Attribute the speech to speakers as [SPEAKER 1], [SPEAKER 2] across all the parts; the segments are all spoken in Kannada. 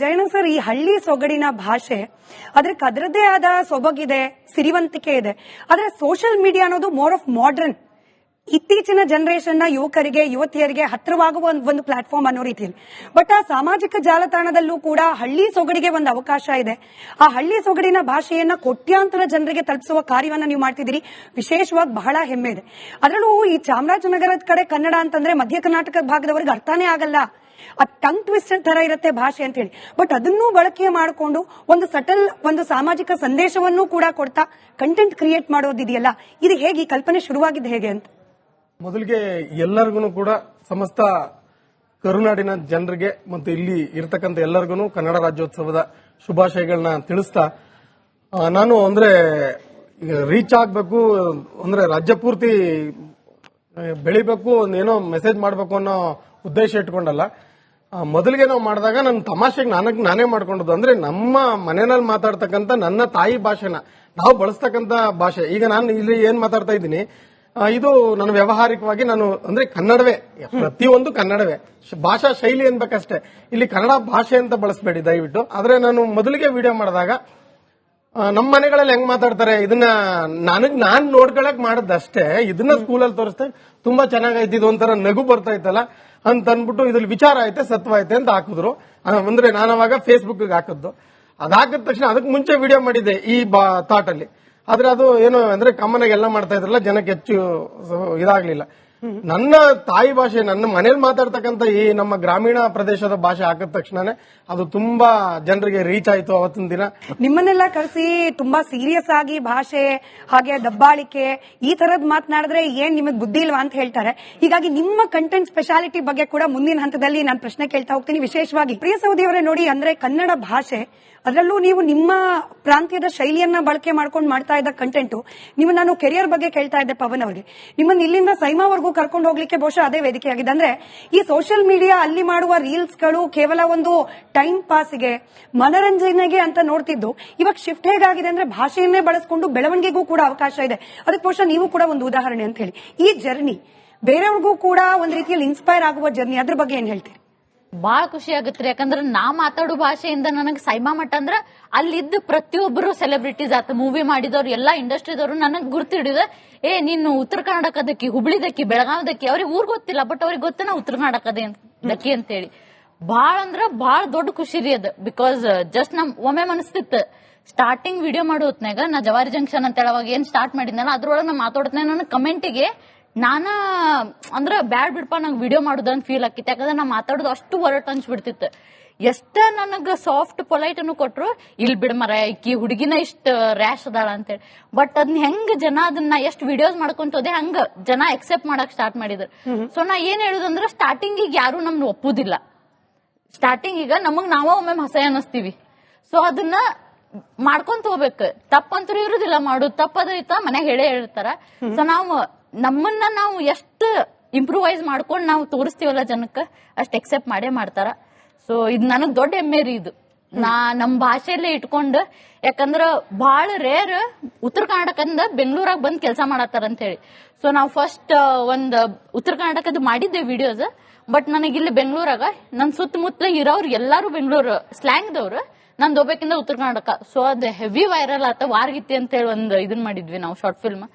[SPEAKER 1] ಜಯಣ್ಣ ಸರ್, ಈ ಹಳ್ಳಿ ಸೊಗಡಿನ ಭಾಷೆ ಅದಕ್ಕೆ ಅದರದ್ದೇ ಆದ ಸೊಬಗಿದೆ, ಸಿರಿವಂತಿಕೆ ಇದೆ. ಆದ್ರೆ ಸೋಷಿಯಲ್ ಮೀಡಿಯಾ ಅನ್ನೋದು ಮೋರ್ ಆಫ್ ಮಾಡರ್ನ್, ಇತ್ತೀಚಿನ ಜನರೇಷನ್ ನ ಯುವಕರಿಗೆ ಯುವತಿಯರಿಗೆ ಹತ್ತಿರವಾಗುವ ಒಂದು ಪ್ಲಾಟ್ಫಾರ್ಮ್ ಅನ್ನೋ ರೀತಿಯಲ್ಲಿ. ಬಟ್ ಆ ಸಾಮಾಜಿಕ ಜಾಲತಾಣದಲ್ಲೂ ಕೂಡ ಹಳ್ಳಿ ಸೊಗಡಿಗೆ ಒಂದು ಅವಕಾಶ ಇದೆ. ಆ ಹಳ್ಳಿ ಸೊಗಡಿನ ಭಾಷೆಯನ್ನ ಕೋಟ್ಯಾಂತರ ಜನರಿಗೆ ತಲುಪಿಸುವ ಕಾರ್ಯವನ್ನ ನೀವು ಮಾಡ್ತಿದ್ದೀರಿ. ವಿಶೇಷವಾಗಿ ಬಹಳ ಹೆಮ್ಮೆ ಇದೆ. ಅದರಲ್ಲೂ ಈ ಚಾಮರಾಜನಗರದ ಕಡೆ ಕನ್ನಡ ಅಂತಂದ್ರೆ ಮಧ್ಯ ಕರ್ನಾಟಕ ಭಾಗದವರಿಗೆ ಅರ್ಥನೇ ಆಗಲ್ಲ. ಆ ಟಂಗ್ ಟ್ವಿಸ್ಟರ್ ತರ ಇರುತ್ತೆ ಭಾಷೆ ಅಂತ ಹೇಳಿ. ಬಟ್ ಅದನ್ನೂ ಬಳಕೆ ಮಾಡಿಕೊಂಡು ಒಂದು ಸಟಲ್ ಒಂದು ಸಾಮಾಜಿಕ ಸಂದೇಶವನ್ನೂ ಕೂಡ ಕೊಡ್ತಾ ಕಂಟೆಂಟ್ ಕ್ರಿಯೇಟ್ ಮಾಡೋದಿದೆಯಲ್ಲ, ಇದು ಹೇಗೆ, ಈ ಕಲ್ಪನೆ ಶುರುವಾಗಿದ್ದು ಹೇಗೆ ಅಂತ?
[SPEAKER 2] ಮೊದಲಿಗೆ ಎಲ್ಲರಿಗೂ ಕೂಡ ಸಮಸ್ತ ಕರುನಾಡಿನ ಜನರಿಗೆ ಮತ್ತು ಇಲ್ಲಿ ಇರತಕ್ಕಂಥ ಎಲ್ಲರಿಗೂ ಕನ್ನಡ ರಾಜ್ಯೋತ್ಸವದ ಶುಭಾಶಯಗಳನ್ನ ತಿಳಿಸ್ತಾ, ನಾನು ಅಂದ್ರೆ ರೀಚ್ ಆಗ್ಬೇಕು ಅಂದ್ರೆ ರಾಜ್ಯ ಪೂರ್ತಿ ಬೆಳಿಬೇಕು, ಏನೋ ಮೆಸೇಜ್ ಮಾಡಬೇಕು ಅನ್ನೋ ಉದ್ದೇಶ ಇಟ್ಕೊಂಡಲ್ಲ. ಮೊದಲಿಗೆ ನಾವು ಮಾಡಿದಾಗ ನನ್ನ ತಮಾಷೆಗೆ ನಾನೇ ಮಾಡ್ಕೊಂಡದ್ದು ಅಂದ್ರೆ ನಮ್ಮ ಮನೆಯಲ್ಲಿ ಮಾತಾಡ್ತಕ್ಕಂಥ ನನ್ನ ತಾಯಿ ಭಾಷೆನ ನಾವು ಬಳಸ್ತಕ್ಕಂಥ ಭಾಷೆ. ಈಗ ನಾನು ಇಲ್ಲಿ ಏನ್ ಮಾತಾಡ್ತಾ ಇದ್ದೀನಿ, ಇದು ನನ್ನ ವ್ಯಾವಹಾರಿಕವಾಗಿ ನಾನು ಅಂದ್ರೆ ಕನ್ನಡವೇ, ಪ್ರತಿಯೊಂದು ಕನ್ನಡವೇ, ಭಾಷಾ ಶೈಲಿ ಅನ್ಬೇಕಷ್ಟೇ. ಇಲ್ಲಿ ಕನ್ನಡ ಭಾಷೆ ಅಂತ ಬಳಸಬೇಡಿ ದಯವಿಟ್ಟು. ಆದ್ರೆ ನಾನು ಮೊದಲಿಗೆ ವಿಡಿಯೋ ಮಾಡಿದಾಗ ನಮ್ಮ ಮನೆಗಳಲ್ಲಿ ಹೆಂಗ್ ಮಾತಾಡ್ತಾರೆ ಇದನ್ನ ನಾನ್ ನೋಡ್ಕೊಳಕ್ ಮಾಡದಷ್ಟೇ. ಇದನ್ನ ಸ್ಕೂಲಲ್ಲಿ ತೋರಿಸ್ತಾ ತುಂಬಾ ಚೆನ್ನಾಗೈತಿ, ಇದು ಒಂಥರ ನಗು ಬರ್ತಾ ಇತ್ತಲ್ಲ ಅಂತ ಅನ್ಬಿಟ್ಟು ಇದ್ರಲ್ಲಿ ವಿಚಾರ ಐತೆ ಸತ್ವ ಐತೆ ಅಂತ ಹಾಕಿದ್ರು. ಅಂದ್ರೆ ನಾನು ಅವಾಗ ಫೇಸ್ಬುಕ್ ಹಾಕಿದ್ದು. ಅದಾಕಿದ ತಕ್ಷಣ ಅದಕ್ಕೆ ಮುಂಚೆ ವಿಡಿಯೋ ಮಾಡಿದ್ದೆ ಈ ಥಾಟ್ ಅಲ್ಲಿ. ಆದ್ರೆ ಅದು ಏನು ಅಂದ್ರೆ ಕಾಮನ್ ಆಗಿ ಎಲ್ಲ ಮಾಡ್ತಾ ಇದ್ರಲ್ಲ, ಜನಕ್ಕೆ ಹೆಚ್ಚು ಇದಾಗ್ಲಿಲ್ಲ. ನನ್ನ ತಾಯಿ ಭಾಷೆ, ನನ್ನ ಮನೇಲಿ ಮಾತಾಡ್ತಕ್ಕಂಥ ಈ ನಮ್ಮ ಗ್ರಾಮೀಣ ಪ್ರದೇಶದ ಭಾಷೆ ಹಾಕಿದ ತಕ್ಷಣನೇ ಅದು ತುಂಬಾ ಜನರಿಗೆ ರೀಚ್ ಆಯ್ತು ಅವತ್ತಿನ ದಿನ.
[SPEAKER 1] ನಿಮ್ಮನ್ನೆಲ್ಲ ಕರೆಸಿ ತುಂಬಾ ಸೀರಿಯಸ್ ಆಗಿ ಭಾಷೆ ಹಾಗೆ ದಬ್ಬಾಳಿಕೆ ಈ ತರದ್ ಮಾತನಾಡಿದ್ರೆ ಏನ್ ನಿಮಗ್ ಬುದ್ಧಿ ಇಲ್ವಾ ಅಂತ ಹೇಳ್ತಾರೆ. ಹೀಗಾಗಿ ನಿಮ್ಮ ಕಂಟೆಂಟ್ ಸ್ಪೆಷಾಲಿಟಿ ಬಗ್ಗೆ ಕೂಡ ಮುಂದಿನ ಹಂತದಲ್ಲಿ ನಾನು ಪ್ರಶ್ನೆ ಕೇಳ್ತಾ ಹೋಗ್ತೀನಿ. ವಿಶೇಷವಾಗಿ ಪ್ರಿಯ ಸೌದಿ ಅವರೇ, ನೋಡಿ, ಅಂದ್ರೆ ಕನ್ನಡ ಭಾಷೆ, ಅದರಲ್ಲೂ ನೀವು ನಿಮ್ಮ ಪ್ರಾಂತ್ಯದ ಶೈಲಿಯನ್ನ ಬಳಕೆ ಮಾಡ್ಕೊಂಡು ಮಾಡ್ತಾ ಇದ್ದ ಕಂಟೆಂಟ್. ನೀವು ನಾನು ಕೆರಿಯರ್ ಬಗ್ಗೆ ಕೇಳ್ತಾ ಇದ್ದೆ ಪವನ್ ಅವರಿಗೆ. ನಿಮ್ಮನ್ನ ಇಲ್ಲಿಂದ ಸೈಮಾವರೆಗೂ ಕರ್ಕೊಂಡು ಹೋಗ್ಲಿಕ್ಕೆ ಬಹುಶಃ ಅದೇ ವೇದಿಕೆ ಆಗಿದೆ. ಅಂದ್ರೆ ಈ ಸೋಷಿಯಲ್ ಮೀಡಿಯಾ ಅಲ್ಲಿ ಮಾಡುವ ರೀಲ್ಸ್ಗಳು ಕೇವಲ ಒಂದು ಟೈಮ್ ಪಾಸ್ಗೆ, ಮನರಂಜನೆಗೆ ಅಂತ ನೋಡ್ತಿದ್ದು, ಇವಾಗ ಶಿಫ್ಟ್ ಹೇಗಾಗಿದೆ ಅಂದ್ರೆ ಭಾಷೆಯನ್ನೇ ಬಳಸ್ಕೊಂಡು ಬೆಳವಣಿಗೆಗೂ ಕೂಡ ಅವಕಾಶ ಇದೆ. ಅದಕ್ಕೆ ಬಹುಶಃ ನೀವು ಕೂಡ ಒಂದು ಉದಾಹರಣೆ ಅಂತ ಹೇಳಿ. ಈ ಜರ್ನಿ ಬೇರೆಯವ್ರಿಗೂ ಕೂಡ ಒಂದ್ ರೀತಿಯಲ್ಲಿ ಇನ್ಸ್ಪೈರ್ ಆಗುವ ಜರ್ನಿ, ಅದ್ರ ಬಗ್ಗೆ ಏನ್ ಹೇಳ್ತೀರಿ?
[SPEAKER 3] ಬಾಳ ಖುಷಿ ಆಗತ್ರಿ. ಯಾಕಂದ್ರ ನಾ ಮಾತಾಡೋ ಭಾಷೆಯಿಂದ ನನಗ್ ಸೈಮಾ ಮಠ ಅಂದ್ರ ಅಲ್ಲಿದ್ದ ಪ್ರತಿಯೊಬ್ಬರು ಸೆಲೆಬ್ರಿಟೀಸ್ ಆತ, ಮೂವಿ ಮಾಡಿದವ್ರು, ಎಲ್ಲಾ ಇಂಡಸ್ಟ್ರಿದವ್ರು ನನಗ್ ಗುರ್ತು ಹಿಡಿದ, ನೀನು ಉತ್ತರ ಕರ್ನಾಟಕದಕ್ಕಿ, ಹುಬ್ಳಿದಕ್ಕಿ, ಬೆಳಗಾವದಕ್ಕಿ. ಅವ್ರಿಗೆ ಊರ್ ಗೊತ್ತಿಲ್ಲ, ಬಟ್ ಅವ್ರಿಗೆ ಗೊತ್ತೇನ ಉತ್ತರ ಕರ್ನಾಟಕದಕ್ಕಿ ಅಂತ ಹೇಳಿ. ಬಾಳ ಅಂದ್ರ ಬಾಳ ದೊಡ್ಡ ಖುಷಿ ರೀ ಅದು. ಬಿಕಾಸ್ ಜಸ್ಟ್ ನಮ್ ಒಮ್ಮೆ ಮನಸ್ತಿತ್ತು ಸ್ಟಾರ್ಟಿಂಗ್ ವಿಡಿಯೋ ಮಾಡೋ ಹೊತ್ನಾಗ, ನಾ ಜವಾರಿ ಜಂಕ್ಷನ್ ಅಂತ ಹೇಳುವಾಗ ಏನ್ ಸ್ಟಾರ್ಟ್ ಮಾಡಿದ್ನಲ್ಲ ಅದ್ರೊಳಗೆ ನಾ ಮಾತಾಡ್ತೇನೆ, ನನ್ನ ಕಮೆಂಟಿಗೆ ನಾನ ಅಂದ್ರ ಬ್ಯಾಡ್ ಬಿಡ್ಪ ನಂಗೆ ವಿಡಿಯೋ ಮಾಡೋದಂತ ಫೀಲ್ ಆಕಿತ್ತು. ಯಾಕಂದ್ರೆ ನಾ ಮಾತಾಡೋದು ಅಷ್ಟು ಹೊರಟು ಅನ್ಸ್ಬಿಡ್ತಿತ್ತು. ಎಷ್ಟ ನನಗ ಸಾಫ್ಟ್ ಪೊಲೈಟ್ ಅನ್ನು ಕೊಟ್ರು, ಇಲ್ಲಿ ಬಿಡ ಮರ ಈಕಿ ಹುಡುಗಿನ ಇಷ್ಟ ರ್ಯಾಶ್ ಅದಾಳ ಅಂತೇಳಿ. ಬಟ್ ಅದನ್ನ ಹೆಂಗ್ ಜನ ಅದನ್ನ ಎಷ್ಟು ವಿಡಿಯೋಸ್ ಮಾಡ್ಕೊಂತ ಹೋದೆ ಹಂಗ ಜನ ಎಕ್ಸೆಪ್ಟ್ ಮಾಡಕ್ ಸ್ಟಾರ್ಟ್ ಮಾಡಿದ್ರು. ಸೊ ನಾ ಏನ್ ಹೇಳುದಂದ್ರ, ಸ್ಟಾರ್ಟಿಂಗ್ ಈಗ ಯಾರು ನಮ್ನ ಒಪ್ಪುದಿಲ್ಲ. ಸ್ಟಾರ್ಟಿಂಗ್ ಈಗ ನಮಗ್ ನಾವ ಒಮ್ಮೆ ಹಸೆ ಅನ್ನಿಸ್ತೀವಿ. ಸೊ ಅದನ್ನ ಮಾಡ್ಕೊಂತ ಹೋಗ್ಬೇಕು. ತಪ್ಪಂತೂ ಇರುದಿಲ್ಲ, ಮಾಡೋದು ತಪ್ಪದೈತ ಮನ್ಯಾಗ ಹೇಳೇ ಹೇಳ್ತಾರ. ಸೊ ನಮ್ಮನ್ನ ನಾವು ಎಷ್ಟು ಇಂಪ್ರೂವೈಸ್ ಮಾಡ್ಕೊಂಡು ನಾವು ತೋರಿಸ್ತೀವಲ್ಲ ಜನಕ್ಕೆ, ಅಷ್ಟು ಎಕ್ಸೆಪ್ಟ್ ಮಾಡೇ ಮಾಡ್ತಾರ. ಸೊ ಇದು ನನಗ್ ದೊಡ್ಡ ಹೆಮ್ಮೆ ರೀ ಇದು. ನಮ್ ಭಾಷೆಯಲ್ಲೇ ಇಟ್ಕೊಂಡು, ಯಾಕಂದ್ರ ಬಹಳ ರೇರ್ ಉತ್ತರ ಕರ್ನಾಟಕದಿಂದ ಬೆಂಗಳೂರಾಗ ಬಂದ್ ಕೆಲಸ ಮಾಡತ್ತಾರ ಅಂತ ಹೇಳಿ. ಸೊ ನಾವು ಫಸ್ಟ್ ಒಂದ್ ಉತ್ತರ ಕರ್ನಾಟಕದ ಮಾಡಿದ್ದೆ ವಿಡಿಯೋಸ್. ಬಟ್ ನನಗಿಲ್ಲಿ ಬೆಂಗಳೂರಾಗ ನನ್ ಸುತ್ತಮುತ್ತಲ ಇರೋರು ಎಲ್ಲಾರು ಬೆಂಗಳೂರು ಸ್ಲ್ಯಾಂಗ್ದವ್ರು, ನಂದು ಒಬ್ಬಾಕಿಂದ ಉತ್ತರ ಕರ್ನಾಟಕ. ಸೊ ಅದು ಹೆವಿ ವೈರಲ್ ಆತ. ವಾರ್ಗಿತ್ತಿ ಅಂತ ಹೇಳಿ ಒಂದ್ ಇದನ್ ಮಾಡಿದ್ವಿ ನಾವು, ಶಾರ್ಟ್ ಫಿಲ್ಮ್.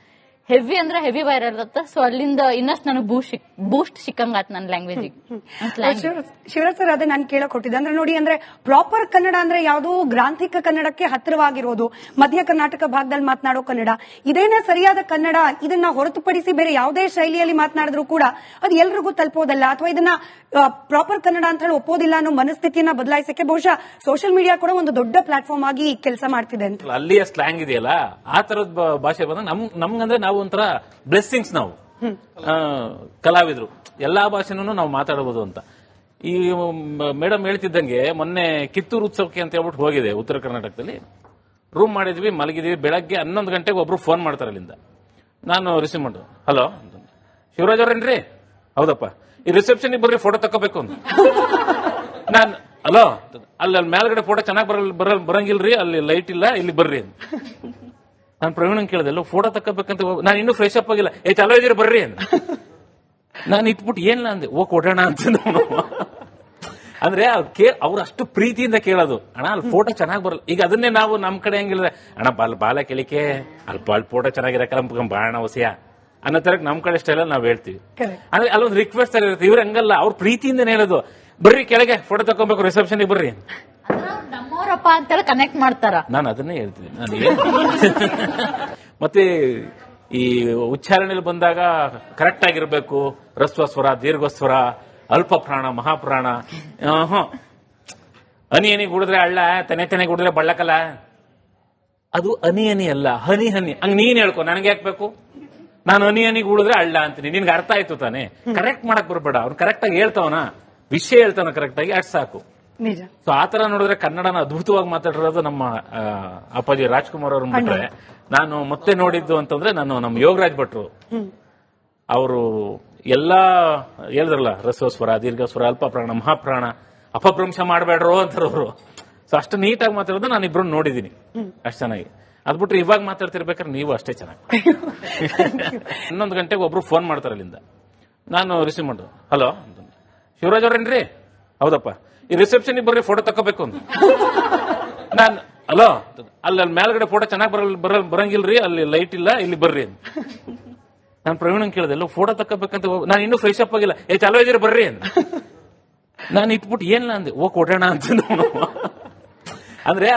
[SPEAKER 3] ಹೆವಿ ಅಂದ್ರೆ ಹೆವಿ ವೈರಲ್ ಆತ. ಸೊ ಅಲ್ಲಿಂದ ಇನ್ನಷ್ಟು ನನಗೆ ಬೂಸ್ಟ್ ಸಿಕ್ಕಂಗ ಆತ್ ನನ್ನ ಲ್ಯಾಂಗ್ವೇಜ್.
[SPEAKER 1] ಶಿವರಾಜ್ ಸರ್, ಅದೇ ನಾನು ಕೇಳಕ್ ಕೊಟ್ಟಿದ್ದೆ. ಅಂದ್ರೆ ನೋಡಿ, ಅಂದ್ರೆ ಪ್ರಾಪರ್ ಕನ್ನಡ ಅಂದ್ರೆ ಯಾವುದು, ಗ್ರಾಂಥಿಕ ಕನ್ನಡಕ್ಕೆ ಹತ್ತಿರವಾಗಿರೋದು, ಮಧ್ಯ ಕರ್ನಾಟಕ ಭಾಗದಲ್ಲಿ ಮಾತನಾಡೋ ಕನ್ನಡ, ಇದೇನೇ ಸರಿಯಾದ ಕನ್ನಡ. ಇದನ್ನ ಹೊರತುಪಡಿಸಿ ಬೇರೆ ಯಾವುದೇ ಶೈಲಿಯಲ್ಲಿ ಮಾತನಾಡಿದ್ರು ಕೂಡ ಅದು ಎಲ್ರಿಗೂ ತಲುಪೋದಲ್ಲ, ಅಥವಾ ಇದನ್ನ ಪ್ರಾಪರ್ ಕನ್ನಡ ಅಂತ ಹೇಳಿ ಒಪ್ಪೋದಿಲ್ಲ ಅನ್ನೋ ಮನಸ್ಥಿತಿಯನ್ನ ಬದಲಾಯಿಸಕ್ಕೆ ಬಹುಶಃ ಸೋಷಿಯಲ್ ಮೀಡಿಯಾ ಕೂಡ ಒಂದು ದೊಡ್ಡ ಪ್ಲಾಟ್ಫಾರ್ಮ್ ಆಗಿ ಕೆಲಸ ಮಾಡ್ತಿದೆ ಅಂತ.
[SPEAKER 4] ಅಲ್ಲಿಯ ಸ್ಲ್ಯಾಂಗ್ ಇದೆಯಲ್ಲ, ಆ ತರದ ಭಾಷೆ ಬಂದ ನಮ್ಗಂದ್ರೆ ನಾವು ಒಂಥರ ಬ್ಲೆಸ್ಸಿಂಗ್ಸ್. ನಾವು ಕಲಾವಿದ್ರು ಎಲ್ಲಾ ಭಾಷೆನೂ ನಾವು ಮಾತಾಡಬಹುದು ಅಂತ. ಈ ಮೇಡಮ್ ಹೇಳ್ತಿದ್ದಂಗೆ, ಮೊನ್ನೆ ಕಿತ್ತೂರು ಉತ್ಸವಕ್ಕೆ ಅಂತ ಹೇಳ್ಬಿಟ್ಟು ಹೋಗಿದೆ ಉತ್ತರ ಕರ್ನಾಟಕದಲ್ಲಿ. ರೂಮ್ ಮಾಡಿದ್ವಿ, ಮಲಗಿದ್ವಿ. ಬೆಳಗ್ಗೆ 11 ಗಂಟೆಗೆ ಒಬ್ರು ಫೋನ್ ಮಾಡ್ತಾರೆ ಅಲ್ಲಿಂದ. ನಾನು ರಿಸೀವ್ ಮಾಡು, ಹಲೋ ಶಿವರಾಜ್ ಅವ್ರೇನ್ರಿ? ಹೌದಪ್ಪ, ಈ ರಿಸೆಪ್ಷನ್ ಬರ್ರಿ, ಫೋಟೋ ತಕೋಬೇಕು ಅಂತ. ನಾನ್ ಹಲೋ, ಅಲ್ಲಿ ಮೇಲ್ಗಡೆ ಫೋಟೋ ಚೆನ್ನಾಗಿ ಬರಂಗಿಲ್ರಿ, ಅಲ್ಲಿ ಲೈಟ್ ಇಲ್ಲ, ಇಲ್ಲಿ ಬರ್ರಿ ಅಂತ. ನಾನು ಪ್ರವೀಣ್ ಕೇಳಿದೆ, ಎಲ್ಲ ಫೋಟೋ ತಕೋಬೇಕಂತ. ನಾನು ಇನ್ನೂ ಫ್ರೆಶ್ ಅಪ್ ಆಗಿಲ್ಲ. ಚಲೋ ಇದೀರಿ ಬರ್ರಿ ಅಂತ. ನಾನು ಇಟ್ಬಿಟ್ಟು ಏನಿಲ್ಲ ಅಂದೆ, ಓ ಕೊಡೋಣ ಅಂತ. ಅಂದ್ರೆ ಅವ್ರು ಅಷ್ಟು ಪ್ರೀತಿಯಿಂದ ಕೇಳೋದು, ಅಣ್ಣ ಅಲ್ಲಿ ಫೋಟೋ ಚೆನ್ನಾಗಿ ಬರಲ್ಲ. ಈಗ ಅದನ್ನೇ ನಾವು ನಮ್ ಕಡೆ ಹೆಂಗಿಲ್ಲ, ಅಣ್ಣ ಬಾಲ ಕೇಳಿಕೆ ಅಲ್ಲಿ ಫೋಟೋ ಚೆನ್ನಾಗಿರಕಲ್ಲ ಬಾಣ ಹೊಸಿಯ ಅನ್ನೋ ತರ ನಮ್ ಕಡೆ ಸ್ಟೈಲ್ ನಾವ್ ಹೇಳ್ತೀವಿ. ಅಂದ್ರೆ ಅಲ್ಲೊಂದು ರಿಕ್ವೆಸ್ಟ್ ಇರುತ್ತೆ, ಇವ್ರು ಹಂಗಲ್ಲ, ಅವ್ರು ಪ್ರೀತಿಯಿಂದ ಹೇಳೋದು, ಬರ್ರಿ ಕೆಳಗೆ ಫೋಟೋ ತಕೊಬೇಕು, ರಿಸೆಪ್ಷನ್ಗೆ ಬರ್ರಿ.
[SPEAKER 3] ನಮ್ಮವರಪ್ಪ ಅಂತೇಳಿ ಕನೆಕ್ಟ್ ಮಾಡ್ತಾರ.
[SPEAKER 4] ನಾನು ಅದನ್ನೇ ಹೇಳ್ತೀನಿ. ಮತ್ತೆ ಈ ಉಚ್ಚಾರಣೆಯಲ್ಲಿ ಬಂದಾಗ ಕರೆಕ್ಟ್ ಆಗಿರ್ಬೇಕು, ಹ್ರಸ್ವ ಸ್ವರ, ದೀರ್ಘ ಸ್ವರ, ಅಲ್ಪ ಪ್ರಾಣ, ಮಹಾಪ್ರಾಣ. ಹನಿ ಗುಡಿದ್ರೆ ಹಳ್ಳ, ತೆನೆ ಗುಡಿದ್ರೆ ಬಳ್ಳಕಲ್ಲ. ಅದು ಹನಿ ಅಲ್ಲ, ಹನಿ ಹಂಗ್ ನೀನ್ ಹೇಳ್ಕೊ, ನನಗೆ ಯಾಕಬೇಕು? ನಾನು ಹನಿ ಗುಡಿದ್ರೆ ಹಳ್ಳ ಅಂತೀನಿ, ನಿನ್ಗೆ ಅರ್ಥ ಆಯ್ತು ತಾನೆ. ಕರೆಕ್ಟ್ ಮಾಡಕ್ ಬರ್ಬೇಡ, ಅವ್ನು ಕರೆಕ್ಟ್ ಆಗಿ ಹೇಳ್ತಾವನ, ವಿಷಯ ಹೇಳ್ತಾವ ಕರೆಕ್ಟ್ ಆಗಿ, ಅಷ್ಟು ಸಾಕು. ಸೊ ಆತರ ನೋಡಿದ್ರೆ ಕನ್ನಡನ ಅದ್ಭುತವಾಗಿ ಮಾತಾಡಿರೋದು ನಮ್ಮ ಅಪ್ಪಾಜಿ ರಾಜ್ಕುಮಾರ್ ಅವ್ರ ಬಿಟ್ರೆ, ನಾನು ಮತ್ತೆ ನೋಡಿದ್ದು ಅಂತಂದ್ರೆ ನಾನು ನಮ್ಮ ಯೋಗರಾಜ್ ಭಟ್ರು. ಅವರು ಎಲ್ಲಾ ಹೇಳಿದ್ರಲ್ಲ, ಹ್ರಸ್ವ ಸ್ವರ, ದೀರ್ಘ ಸ್ವರ, ಅಲ್ಪ ಪ್ರಾಣ, ಮಹಾಪ್ರಾಣ, ಅಪಭ್ರಂಶ ಮಾಡಬೇಡ್ರು ಅಂತಾರ ಅವರು. ಸೊ ಅಷ್ಟು ನೀಟಾಗಿ ಮಾತಾಡೋದು ನಾನು ಇಬ್ರು ನೋಡಿದೀನಿ, ಅಷ್ಟು ಚೆನ್ನಾಗಿ. ಅದ್ಬಿಟ್ರೆ ಇವಾಗ ಮಾತಾಡ್ತಿರ್ಬೇಕಾದ್ರೆ ನೀವು ಅಷ್ಟೇ ಚೆನ್ನಾಗಿ. 11 ಗಂಟೆಗೆ ಒಬ್ರು ಫೋನ್ ಮಾಡ್ತಾರೆ ಅಲ್ಲಿಂದ, ನಾನು ರಿಸೀವ್ ಮಾಡಿದ್ರು. ಹಲೋ, ಶಿವರಾಜ್ ಅವ್ರೇನ್ರಿ? ಹೌದಪ್ಪ, ಈ ರಿಸೆಪ್ಷನ್ ಬರ್ರಿ, ಫೋಟೋ ತಕೋಬೇಕು ಅಂತ. ನಾನು ಅಲೋ, ಅಲ್ಲಿ ಮೇಲ್ಗಡೆ ಫೋಟೋ ಚೆನ್ನಾಗಿ ಬರಂಗಿಲ್ರಿ, ಅಲ್ಲಿ ಲೈಟ್ ಇಲ್ಲ, ಇಲ್ಲಿ ಬರ್ರಿ ಅಂತ. ನಾನು ಪ್ರವೀಣ್ ಕೇಳಿದೆ, ಎಲ್ಲ ಫೋಟೋ ತಕೋಬೇಕಂತ. ನಾನು ಇನ್ನೂ ಫ್ರೆಶ್ ಅಪ್ ಆಗಿಲ್ಲ, ಚಾಲೋ ಇದ್ದೀರಿ ಬರ್ರಿ ಅಂತ. ನಾನು ಇಟ್ಬಿಟ್ಟು ಏನಿಲ್ಲ ಅಂದೆ, ಕೊಡೋಣ ಅಂತ. ಅಂದ್ರೆ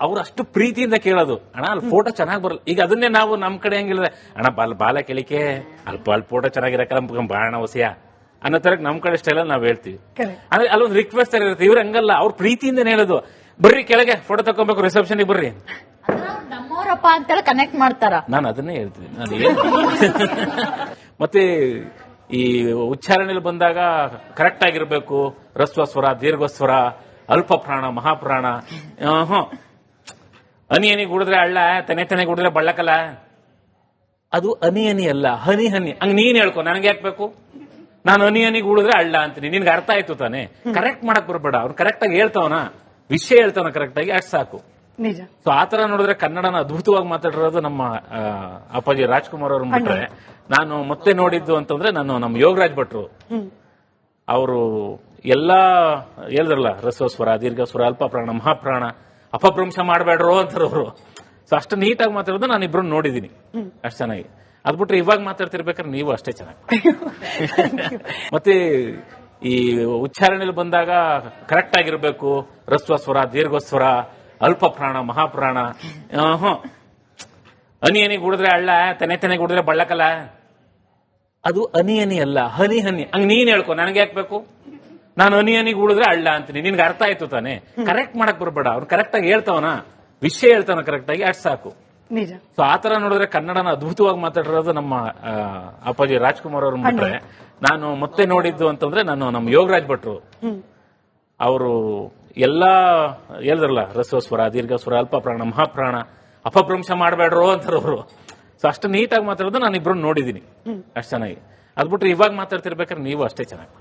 [SPEAKER 4] ಅವ್ರು ಅಷ್ಟು ಪ್ರೀತಿಯಿಂದ ಕೇಳೋದು, ಅಣ್ಣ ಅಲ್ಲಿ ಫೋಟೋ ಚೆನ್ನಾಗಿ ಬರಲ್ಲ. ಈಗ ಅದನ್ನೇ ನಾವು ನಮ್ ಕಡೆ ಹೆಂಗಿಲ್ಲ, ಅಣ್ಣ ಬಾಲ ಕೇಳಿಕೆ ಅಲ್ಲಿ ಫೋಟೋ ಚೆನ್ನಾಗಿರಕಲ್ಲ ಬಾಣ ಹೊಸಿಯ ಅನ್ನೋ ತರ ನಮ್ ಕಡೆ ಸ್ಟೈಲ್ ನಾವ್ ಹೇಳ್ತೀವಿ. ಅಂದ್ರೆ ಅಲ್ಲೊಂದು ರಿಕ್ವೆಸ್ಟ್ ಇರುತ್ತೆ, ಇವ್ರು ಹಂಗಲ್ಲ, ಅವ್ರು ಪ್ರೀತಿಯಿಂದ ಹೇಳೋದು, ಬರ್ರಿ ಕೆಳಗೆ ಫೋಟೋ ತಕೊಬೇಕು, ರಿಸೆಪ್ಷನ್ಗೆ ಬರ್ರಿ.
[SPEAKER 3] ನಮ್ಮವರಪ್ಪ ಅಂತೇಳಿ ಕನೆಕ್ಟ್ ಮಾಡ್ತಾರ.
[SPEAKER 4] ನಾನು ಅದನ್ನೇ ಹೇಳ್ತೀನಿ. ಮತ್ತೆ ಈ ಉಚ್ಚಾರಣೆಯಲ್ಲಿ ಬಂದಾಗ ಕರೆಕ್ಟ್ ಆಗಿರ್ಬೇಕು, ಹ್ರಸ್ವ ಸ್ವರ, ದೀರ್ಘ ಸ್ವರ, ಅಲ್ಪ ಪ್ರಾಣ, ಮಹಾಪ್ರಾಣ. ಹನಿ ಗುಡಿದ್ರೆ ಹಳ್ಳ, ತೆನೆ ಗುಡಿದ್ರೆ ಬಳ್ಳಕಲ್ಲ. ಅದು ಹನಿ ಅಲ್ಲ, ಹನಿ ಹಂಗ್ ನೀನ್ ಹೇಳ್ಕೊ, ನನಗೆ ಯಾಕಬೇಕು? ನಾನು ಹನಿ ಗುಡಿದ್ರೆ ಹಳ್ಳ ಅಂತೀನಿ, ನಿನ್ಗೆ ಅರ್ಥ ಆಯ್ತು ತಾನೆ. ಕರೆಕ್ಟ್ ಮಾಡಕ್ ಬರ್ಬೇಡ, ಅವ್ನು ಕರೆಕ್ಟ್ ಆಗಿ ಹೇಳ್ತಾವನ, ವಿಷಯ ಹೇಳ್ತಾವನ ಕರೆಕ್ಟ್ ಆಗಿ, ಅಷ್ಟು ಸಾಕು. ಸೊ ಆತರ ನೋಡಿದ್ರೆ ಕನ್ನಡನ ಅದ್ಭುತವಾಗಿ ಮಾತಾಡಿರೋದು ನಮ್ಮ ಅಪ್ಪಾಜಿ ರಾಜ್ಕುಮಾರ್ ಅವ್ರ ಬಿಟ್ರೆ, ನಾನು ಮತ್ತೆ ನೋಡಿದ್ದು ಅಂತಂದ್ರೆ ನಾನು ನಮ್ಮ ಯೋಗರಾಜ್ ಭಟ್ರು. ಅವರು ಎಲ್ಲಾ ಹೇಳಿದ್ರಲ್ಲ, ಹ್ರಸ್ವ ಸ್ವರ, ದೀರ್ಘ ಸ್ವರ, ಅಲ್ಪ ಪ್ರಾಣ, ಮಹಾಪ್ರಾಣ, ಅಪಭ್ರಂಶ ಮಾಡಬೇಡ್ರು ಅಂತಾರ ಅವರು. ಸೊ ಅಷ್ಟು ನೀಟಾಗಿ ಮಾತಾಡೋದು ನಾನು ಇಬ್ರು ನೋಡಿದೀನಿ, ಅಷ್ಟು ಚೆನ್ನಾಗಿ. ಅದ್ಬಿಟ್ರೆ ಇವಾಗ ಮಾತಾಡ್ತಿರ್ಬೇಕಾದ್ರೆ ನೀವು ಅಷ್ಟೇ ಚೆನ್ನಾಗಿ. ಮತ್ತೆ ಈ ಉಚ್ಚಾರಣೆಯಲ್ಲಿ ಬಂದಾಗ ಕರೆಕ್ಟ್ ಆಗಿರ್ಬೇಕು, ಹ್ರಸ್ವ ಸ್ವರ, ದೀರ್ಘ ಸ್ವರ, ಅಲ್ಪ ಪ್ರಾಣ, ಮಹಾಪ್ರಾಣ. ಹನಿ ಗುಡಿದ್ರೆ ಹಳ್ಳ, ತೆನೆ ಗುಡಿದ್ರೆ ಬಳ್ಳಕಲ್ಲ. ಅದು ಹನಿ ಅಲ್ಲ, ಹನಿ ಹಂಗ್ ನೀನ್ ಹೇಳ್ಕೊ, ನನಗೆ ಯಾಕಬೇಕು? ನಾನು ಹನಿ ಗುಡಿದ್ರೆ ಹಳ್ಳ ಅಂತೀನಿ, ನಿನ್ಗೆ ಅರ್ಥ ಆಯ್ತು ತಾನೆ. ಕರೆಕ್ಟ್ ಮಾಡಕ್ ಬರ್ಬೇಡ, ಅವ್ನು ಕರೆಕ್ಟ್ ಆಗಿ ಹೇಳ್ತಾವನ, ವಿಷಯ ಹೇಳ್ತಾವನ ಕರೆಕ್ಟ್ ಆಗಿ, ಅಷ್ಟು ಸಾಕು. ಸೊ ಆತರ ನೋಡಿದ್ರೆ ಕನ್ನಡನ ಅದ್ಭುತವಾಗಿ ಮಾತಾಡಿರೋದು ನಮ್ಮ ಅಪ್ಪಾಜಿ ರಾಜ್ಕುಮಾರ್ ಅವ್ರ ಬಿಟ್ರೆ, ನಾನು ಮತ್ತೆ ನೋಡಿದ್ದು ಅಂತಂದ್ರೆ ನಾನು ನಮ್ಮ ಯೋಗರಾಜ್ ಭಟ್ರು. ಅವರು ಎಲ್ಲಾ ಹೇಳಿದ್ರಲ್ಲ, ಹ್ರಸ್ವ ಸ್ವರ, ದೀರ್ಘ ಸ್ವರ, ಅಲ್ಪ ಪ್ರಾಣ, ಮಹಾಪ್ರಾಣ, ಅಪಭ್ರಂಶ ಮಾಡಬೇಡ್ರು ಅಂತಾರ ಅವರು. ಸೊ ಅಷ್ಟು ನೀಟಾಗಿ ಮಾತಾಡೋದು ನಾನು ಇಬ್ರು ನೋಡಿದೀನಿ, ಅಷ್ಟು ಚೆನ್ನಾಗಿ. ಅದ್ಬಿಟ್ರೆ ಇವಾಗ ಮಾತಾಡ್ತಿರ್ಬೇಕಾದ್ರೆ ನೀವು ಅಷ್ಟೇ ಚೆನ್ನಾಗಿ.